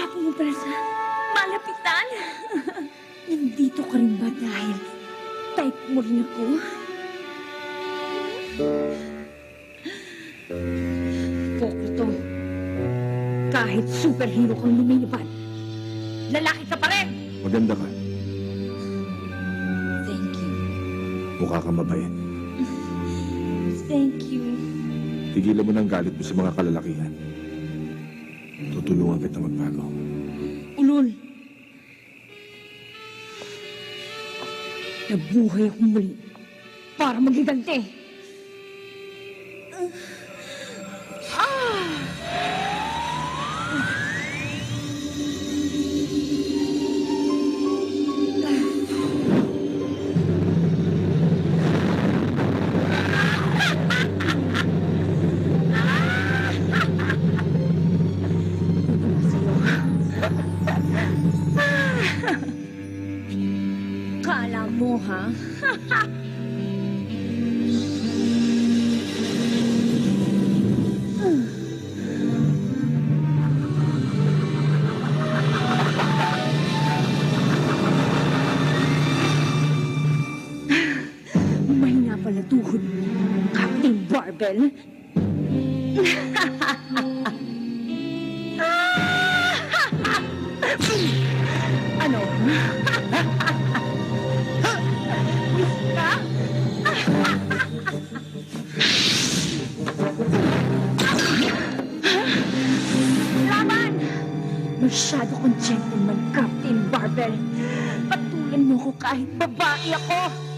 Umbrasa, malapitan. Nandito ka rin ba dahil type mo rin ako? Pokrito, kahit superhero kang lumilipad, lalaki ka pa rin! Maganda ka. Thank you. Mukha kang mabait. Thank you. Tigilan mo ng galit mo sa mga kalalakihan. Tutulungan kita magbago. Ulol. Nabuhay akong muli para magiganti. Kala mo, ha? Mahina pala tuhod mo, Captain Barbell. Ano? Ka? Laban! Masyado kong gentleman, Captain Barbell. Patulan mo ko kahit babae ako.